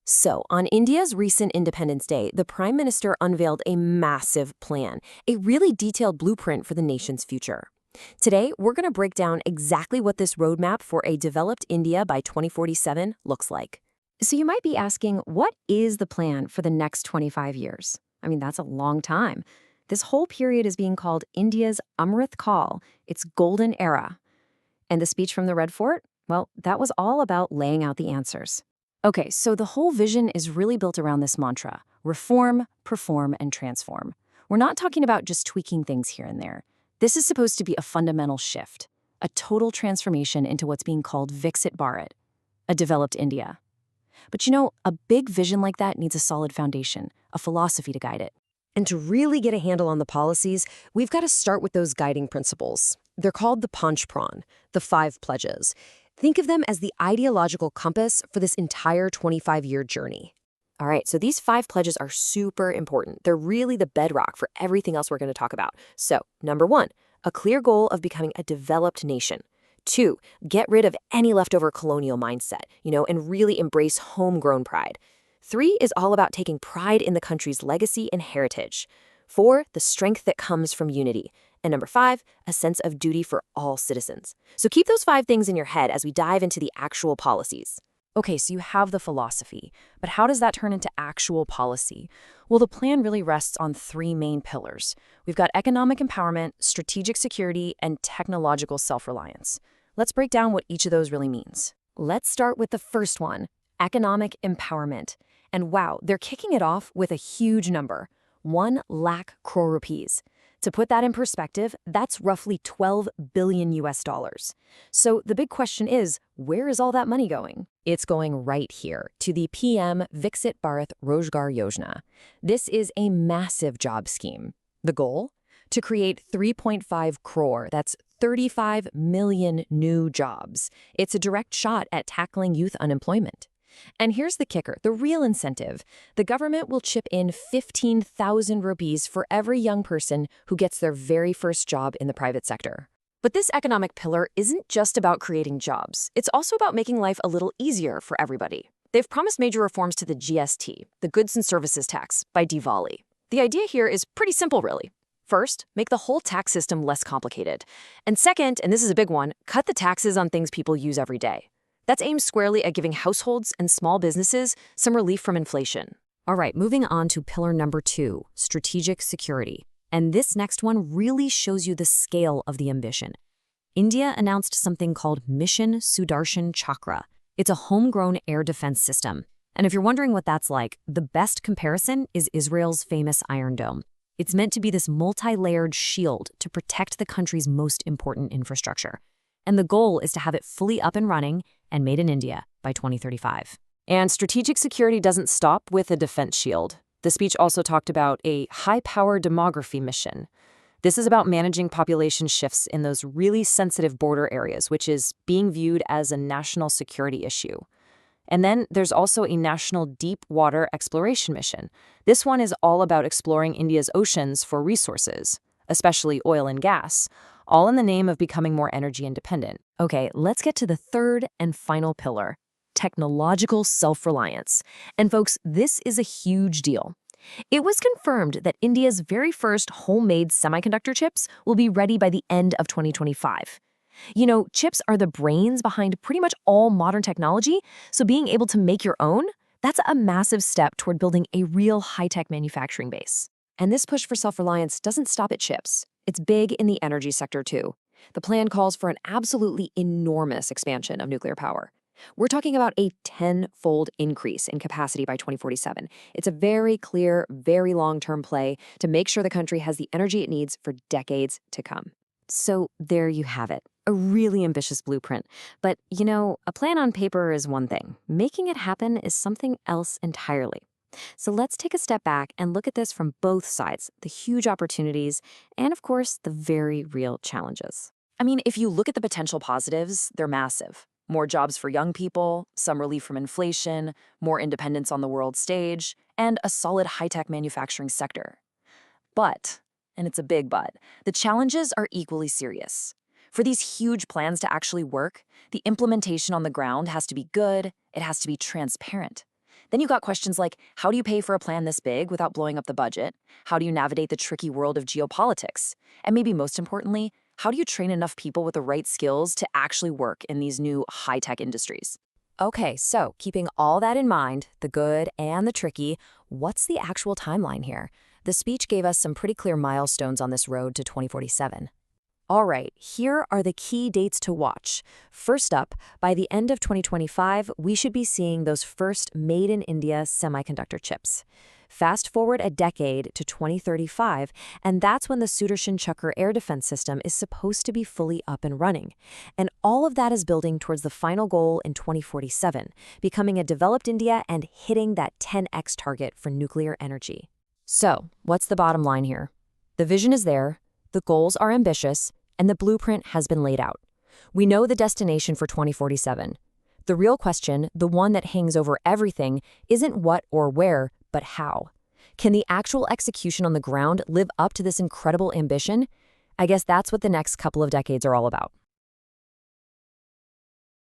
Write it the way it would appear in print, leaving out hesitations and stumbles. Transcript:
So, on India's recent Independence Day, the Prime Minister unveiled a massive plan, a really detailed blueprint for the nation's future. Today, we're going to break down exactly what this roadmap for a developed India by 2047 looks like. So you might be asking, what is the plan for the next 25 years? I mean, that's a long time. This whole period is being called India's Amrit Kaal, its golden era. And the speech from the Red Fort? Well, that was all about laying out the answers. Okay, so the whole vision is really built around this mantra: reform, perform, and transform. We're not talking about just tweaking things here and there. This is supposed to be a fundamental shift, a total transformation into what's being called Viksit Bharat, a developed India. But a big vision like that needs a solid foundation, a philosophy to guide it. And to really get a handle on the policies, we've got to start with those guiding principles. They're called the Panch Pran, the 5 pledges. Think of them as the ideological compass for this entire 25-year journey. All right, so these 5 pledges are super important. They're really the bedrock for everything else we're going to talk about. So, number 1, a clear goal of becoming a developed nation. 2, get rid of any leftover colonial mindset, and really embrace homegrown pride. 3 is all about taking pride in the country's legacy and heritage. 4, the strength that comes from unity. And number 5, a sense of duty for all citizens. So keep those 5 things in your head as we dive into the actual policies. Okay, so you have the philosophy, but how does that turn into actual policy? Well, the plan really rests on 3 main pillars. We've got economic empowerment, strategic security, and technological self-reliance. Let's break down what each of those really means. Let's start with the first one, economic empowerment. And wow, they're kicking it off with a huge number, 1 lakh crore rupees. To put that in perspective, that's roughly $12 billion US. So the big question is, where is all that money going? It's going right here to the PM Viksit Bharat Rozgar Yojana. This is a massive job scheme. The goal? To create 3.5 crore, that's 35 million new jobs. It's a direct shot at tackling youth unemployment. And here's the kicker, the real incentive. The government will chip in 15,000 rupees for every young person who gets their very first job in the private sector. But this economic pillar isn't just about creating jobs. It's also about making life a little easier for everybody. They've promised major reforms to the GST, the Goods and Services Tax, by Diwali. The idea here is pretty simple, really. First, make the whole tax system less complicated. And second, and this is a big one, cut the taxes on things people use every day. That's aimed squarely at giving households and small businesses some relief from inflation. All right, moving on to pillar number 2, strategic security. And this next one really shows you the scale of the ambition. India announced something called Mission Sudarshan Chakra. It's a homegrown air defense system. And if you're wondering what that's like, the best comparison is Israel's famous Iron Dome. It's meant to be this multi-layered shield to protect the country's most important infrastructure. And the goal is to have it fully up and running and made in India by 2035. And strategic security doesn't stop with a defense shield. The speech also talked about a high-power demography mission. This is about managing population shifts in those really sensitive border areas, which is being viewed as a national security issue. And then there's also a national deep water exploration mission. This one is all about exploring India's oceans for resources, especially oil and gas, all in the name of becoming more energy independent. Okay, let's get to the third and final pillar, technological self-reliance. And folks, this is a huge deal. It was confirmed that India's very first homemade semiconductor chips will be ready by the end of 2025. Chips are the brains behind pretty much all modern technology, so being able to make your own, that's a massive step toward building a real high-tech manufacturing base. And this push for self-reliance doesn't stop at chips. It's big in the energy sector, too. The plan calls for an absolutely enormous expansion of nuclear power. We're talking about a 10-fold increase in capacity by 2047. It's a very clear, very long-term play to make sure the country has the energy it needs for decades to come. So there you have it, a really ambitious blueprint. But, a plan on paper is one thing. Making it happen is something else entirely. So let's take a step back and look at this from both sides, the huge opportunities and, of course, the very real challenges. I mean, if you look at the potential positives, they're massive. More jobs for young people, some relief from inflation, more independence on the world stage, and a solid high-tech manufacturing sector. But, and it's a big but, the challenges are equally serious. For these huge plans to actually work, the implementation on the ground has to be good, it has to be transparent. Then you got questions like, how do you pay for a plan this big without blowing up the budget? How do you navigate the tricky world of geopolitics? And maybe most importantly, how do you train enough people with the right skills to actually work in these new high-tech industries? Okay, so keeping all that in mind, the good and the tricky, what's the actual timeline here? The speech gave us some pretty clear milestones on this road to 2047. All right, here are the key dates to watch. First up, by the end of 2025, we should be seeing those first made-in-India semiconductor chips. Fast forward a decade to 2035, and that's when the Sudarshan Chakra air defense system is supposed to be fully up and running. And all of that is building towards the final goal in 2047, becoming a developed India and hitting that 10x target for nuclear energy. So, what's the bottom line here? The vision is there, the goals are ambitious, and the blueprint has been laid out. We know the destination for 2047. The real question, the one that hangs over everything, isn't what or where, but how. Can the actual execution on the ground live up to this incredible ambition? I guess that's what the next couple of decades are all about.